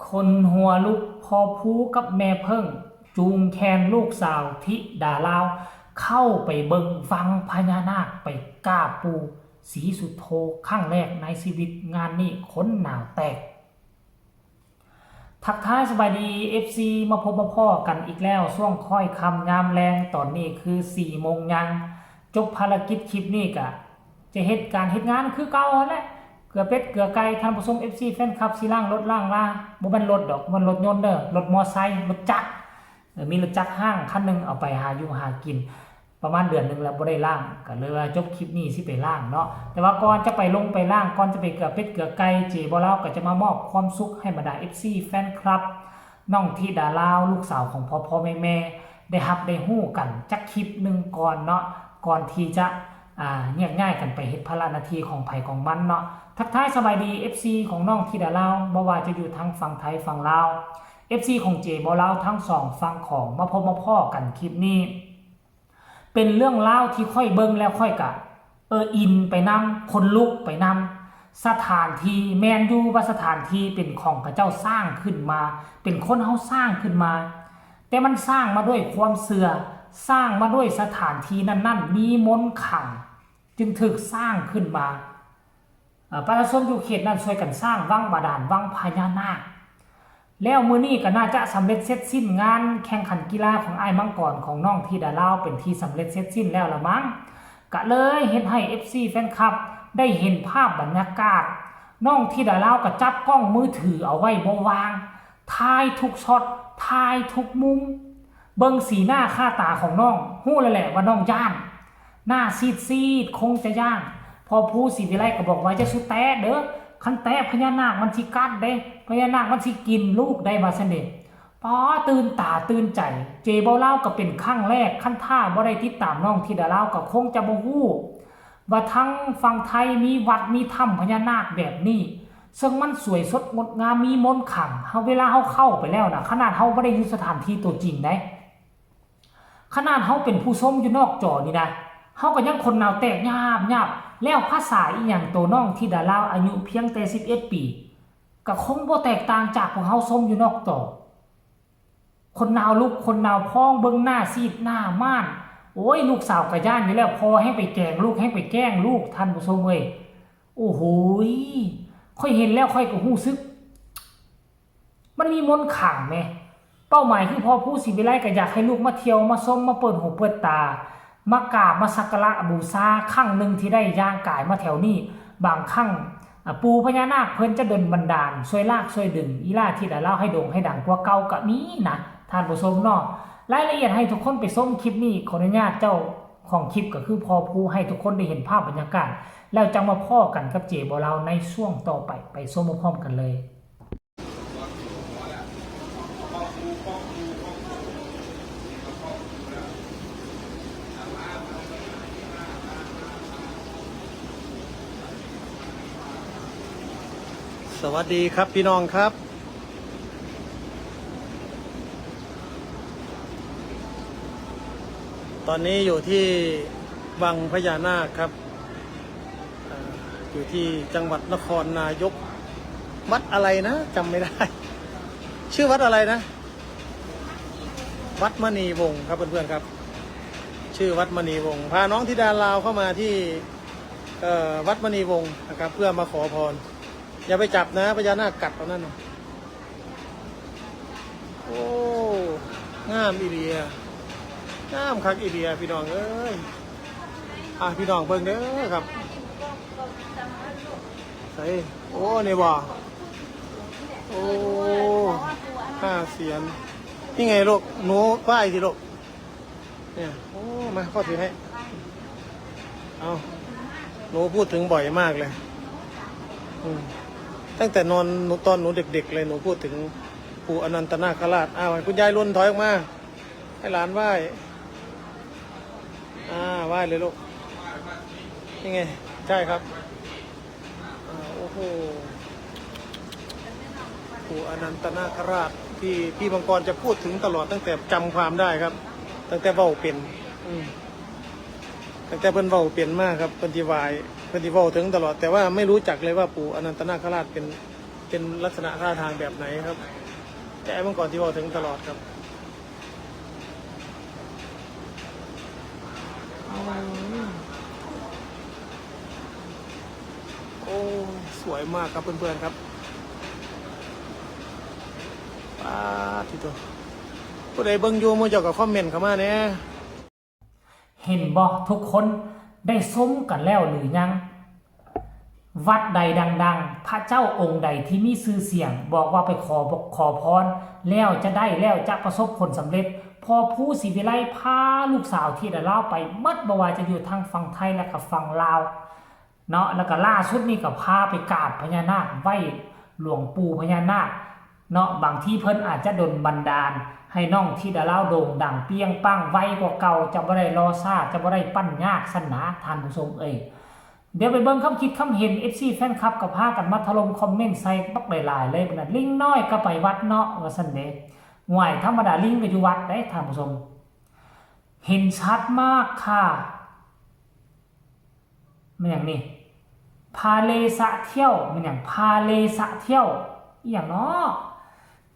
คนหัวลุกพอพูกับแม่เพิ่งจูงแขนลูกสาวธิดาลาวเข้าไปเบิงฟังพญานาคไปกราบปูศรีสุโธครั้งแรกในชีวิตงานนี้คนหนาวแตกทักทายสบายดี FC มาพบมาพ่อกันอีกแล้วช่วงค่อยคำงามแรงตอนนี้คือ4 โมงยังจบภารกิจคลิปนี้กะจะเหตุการณ์เหตุงานคือเก่าแหละเกลือเป็ดเกลือไก่ท่านผู้ชม FC แฟนคลับสิล่างรถล่างลาบ่แม่นรถดอกมันรถยนต์เด้อรถมอไซค์รถจักรมีรถจักรห้างคันนึงเอาไปหาอยู่หากินประมาณเดือนนึงแล้วบ่ได้ล่างก็เลยว่าจบคลิปนี้สิไปล่างเนาะแต่ว่าก่อนจะไปลงไปล่างก่อนจะไปเกลือเป็ดเกลือไก่เจบ่เล่าก็จะมามอบความสุขให้บรรดา FC แฟนคลับน้องธิดาลาวลูกสาวของพ่อแม่ได้รับได้ฮู้กันจักคลิปนึงก่อนเนาะก่อนที่จะแยกย้ายกันไปเฮ็ดภาระหน้าที่ของไผของมันเนาะทักทายสบายดี FC ของน้องธิดาลาวบ่ว่าจะอยู่ทั้งฝั่งไทยฝั่งลาว FC ของเจบ่ลาวทั้งสองฝั่งของมาพบมาพ้อกันคลิปนี้เป็นเรื่องเล่าที่ค่อยเบิ่งแล้วค่อยกะอินไปนำคนลุกไปนำสถานที่แมนยูว่าสถานที่เป็นของพระเจ้าสร้างขึ้นมาเป็นคนเฮาสร้างขึ้นมาแต่มันสร้างมาด้วยความเสื่อสร้างมาด้วยสถานที่นั้นมีมนต์ขลังจึงถูกสร้างขึ้นมาประชาชนอยู่เขตนั้นช่วยกันสร้างวังบาดาลวังพญานาคแล้วมื้อนี้ก็น่าจะสำเร็จเสร็จสิ้นงานแข่งขันกีฬาของอ้ายมังกรของน้องธิดาลาวเป็นที่สำเร็จเสร็จสิ้นแล้วละมั้งก็เลยเฮ็ดให้ FC แฟนคลับได้เห็นภาพบรรยากาศน้องธิดาลาวก็จับกล้องมือถือเอาไว้บ่วางถ่ายทุกช็อตถ่ายทุกมุมเบิ่งสีหน้าค่าตาของน้องฮู้แล้วแหละว่าน้องย่านหน้าซีดคงจะย่านพอผู้ศรีวิไลก็บอกว่าจะสุแตะเด้อคันแตะพญานาคมันสิกัดเด้พญานาคมันสิกินลูกได้ว่าซั่นเด้ป๋อตื่นตาตื่นใจเจบ่เล่าก็เป็นครั้งแรกคันท่าบ่ได้ติดตามน้องธิดาลาวก็คงจะบ่ฮู้ว่าทั้งฝั่งไทยมีวัดมีถ้ำพญานาคแบบนี้ซึ่งมันสวยสดงดงามมีมนต์ขลังเฮาเวลาเฮาเข้าไปแล้วนะขนาดเฮาบ่ได้อยู่สถานที่ตัวจริงได้ขนาดเฮาเป็นผู้ชมอยู่นอกจอนี่นะเฮาก็ยังคนหนาวแตกยาบแล้วภาษาอีหยังตัวน้องธิดาลาวอายุเพียงแต่11 ปีก็คงบ่แตกต่างจากพวกเฮาชมอยู่นอกจอคนหนาวลุกคนหนาวพองเบิ่งหน้าซีดหน้าม่านโอ้ยลูกสาวก็ย่านอยู่แล้วพอให้ไปแกล้งลูกให้ไปแกล้งลูกท่านผู้ชมเอ้ยโอ้โหค่อยเห็นแล้วค่อยก็รู้สึกมันมีมนต์ขลังแม่เป้าหมายคือพอผู้ศรีวิไลก็อยากให้ลูกมาเที่ยวมาชมมาเปิดหูเปิดตามากราบมาสักการะบูชาครั้งหนึ่งที่ได้ย่างกายมาแถวนี้บางครั้งปู่พญานาคเพิ่นจะดลบันดาลช่วยลากช่วยดึงอีล่าธิดาลาวให้โด่งให้ดังกว่าเก่าก็มีนะท่านผู้ชมเนาะรายละเอียดให้ทุกคนไปชมคลิปนี้ขออนุญาตเจ้าของคลิปก็คือพอผู้ให้ทุกคนได้เห็นภาพบรรยากาศแล้วจังมาพ้อกันกับเจบ่เราในช่วงต่อไปไปชมพร้อมกันเลยสวัสดีครับพี่น้องครับ ตอนนี้อยู่ที่วังพญานาคครับอยู่ที่จังหวัดนครนายกวัดอะไรนะจำไม่ได้ ชื่อวัดอะไรนะวัดมณีวงศ์ครับเพื่อนๆครับชื่อวัดมณีวงศ์พาน้องธิดาลาวเข้ามาที่วัดมณีวงศ์นะครับเพื่อมาขอพรอย่าไปจับนะพญานาคกัดเอานั่นโอ้งามอีเดียงามคักอีเดียพี่น้องเอ้ยพี่น้องเบิ่งเด้อครับใส่โอ้นี่บ่โอ้5 เสียนนี่ไงลูกหนูไหว้สิลูกเนี่ยโอ้มาพ่อถือให้เอาหนูพูดถึงบ่อยมากเลยตั้งแต่ตอนหนูเด็กๆเลยหนูพูดถึงปู่อนันตนาคราชคุณยายรุ่นถอยออกมาให้หลานไหว้ไหว้เลยลูกนี่ไงใช่ครับโอ้โหปู่อนันตนาคราชที่พี่มังกรจะพูดถึงตลอดตั้งแต่จำความได้ครับตั้งแต่เว้าเป็นตั้งแต่เพิ่นเว้าเป็นมากครับเพิ่นที่วายเพิ่นที่เว้าถึงตลอดแต่ว่าไม่รู้จักเลยว่าปู่อนันตนาคราชเป็น เป็นลักษณะท่าทางแบบไหนครับแต่เมื่อก่อนที่บอกถึงตลอดครับโอ้สวยมากครับเพื่อนๆครับป้าที่ตัวผู้ใดเบิ่งอยู่มื้อเจ้าก็คอมเมนต์เข้ามาแหน่ เห็นบ่ทุกคนได้ส้มกันแล้วหรือยังวัดใดดังๆพระเจ้าองค์ใดที่มีชื่อเสียงบอกว่าไปขอพรแล้วจะได้แล้วจะประสบผลสำเร็จพอผู้ศรีวิไลพาลูกสาวที่ได้เล่าไปเมื่อบ่ว่าจะอยู่ทางฝั่งไทยและกับฝั่งลาวเนาะแล้วก็ล่าสุดนี่ก็พาไปกราบพญานาคไหว้หลวงปู่พญานาคเนาะบางที่เพิ่นอาจจะดลบันดาลให้น้องที่ได้เล่าโด่งดังเปียงปังไวกว่าเก่าจะบ่ได้รอซ่าจะบ่ได้ปั้นยากสั่นนะท่านผู้ชมเดี๋ยวไปเบิ่งคำคิดคำเห็น FC แฟนคลับกับพากันมาถล่มคอมเมนต์ใส่บักหลายๆเลยนะลิงน้อยก็ไปวัดเนาะว่าซั่นเด้ห่วยธรรมดาลิงก็อยู่วัดได้ท่านผู้ชมเห็นชัดมากค่ะมันอย่างนี้พาเลสะเที่ยวมันอย่างพาเลสะเที่ยวอีหยังเนาะ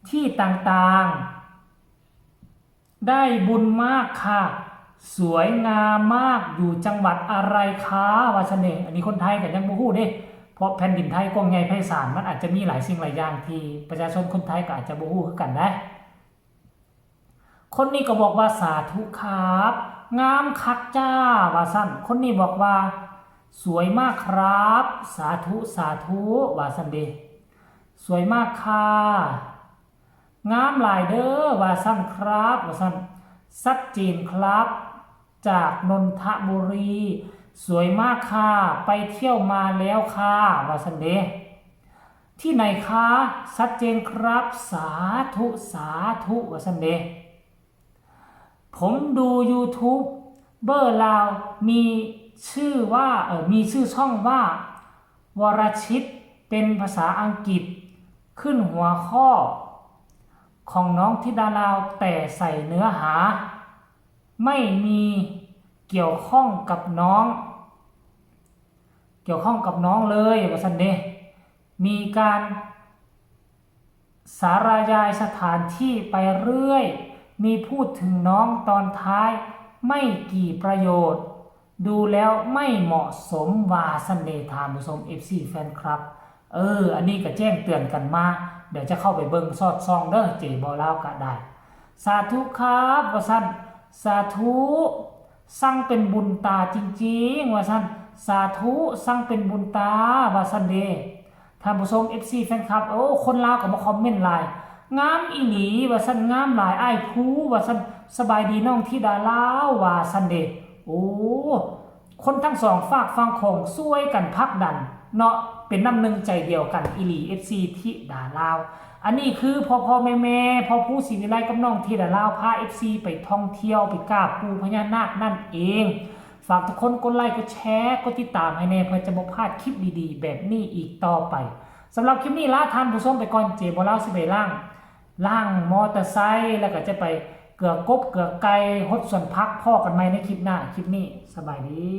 ที่ต่างๆได้บุญมากค่ะสวยงามมากอยู่จังหวัดอะไรคะวาสเนอันนี้คนไทยกันยังบ่ฮู้เด้เพราะแผ่นดินไทยกว้างใหญ่ไพศาลมันอาจจะมีหลายสิ่งหลายอย่างที่ประชาชนคนไทยก็อาจจะบ่ฮู้คือกันนะคนนี้ก็บอกว่าสาธุครับงามคักจ้าว่าซั่นคนนี้บอกว่าสวยมากครับสาธุสาธุว่าซั่นเด้สวยมากค่ะงามหลายเด้อว่าซั่นครับว่าซั่นชัดเจนครับจากนนทบุรีสวยมากค่ะไปเที่ยวมาแล้วค่ะว่าซั่นเด้ที่ไหนคะชัดเจนครับสาธุสาธุว่าซั่นเด้ผมดู YouTube เบอร์ลาวมีชื่อว่ามีชื่อช่องว่าวรชิตเป็นภาษาอังกฤษขึ้นหัวข้อของน้องธิดาลาวแต่ใส่เนื้อหาไม่มีเกี่ยวข้องกับน้องเลยว่าซั่นเด้มีการสารยายสถานที่ไปเรื่อยมีพูดถึงน้องตอนท้ายไม่กี่ประโยชน์ดูแล้วไม่เหมาะสมว่าซั่นเด้ท่านผู้ชม FC แฟนคลับอันนี้ก็แจ้งเตือนกันมาเดี๋ยวจะเข้าไปเบิ่งซอดซองเด้อเจบ่ลาวก็ได้สาธุครับว่าซั่นสาธุสั่งเป็นบุญตาจริงๆว่าซั่นสาธุสั่งเป็นบุญตาว่าซั่นเด้ท่านผู้ชม FC แฟนคลับคนลาวก็มาคอมเมนต์หลายงามอีหลีว่าซั่นงามหลายอ้ายผู้ว่าซั่นสบายดีน้องธิดาลาวว่าซั่นเด้คนทั้งสองฝากฟังของช่วยกันพักดันเนาะเป็นน้ำหนึ่งใจเดียวกันอีหลี FC ธิดาลาวอันนี้คือพ่อแม่พ่อผู้ศรีวิไลกับน้องธิดาลาวพา FC ไปท่องเที่ยวไปกราบปู่พญานาคนั่นเองฝากทุกคนกดไลค์กดแชร์กดติดตามให้แน่เพื่อจะบ่พลาดคลิปดีๆแบบนี้อีกต่อไปสำหรับคลิปนี้ลาท่านผู้ชมไปก่อนเจบ่ลาวสิไปล่างมอเตอร์ไซค์แล้วก็จะไปเกือกกบเกือกไก่ฮดส่วนพักพ่อกันใหม่ในคลิปหน้าคลิปนี้สบายดี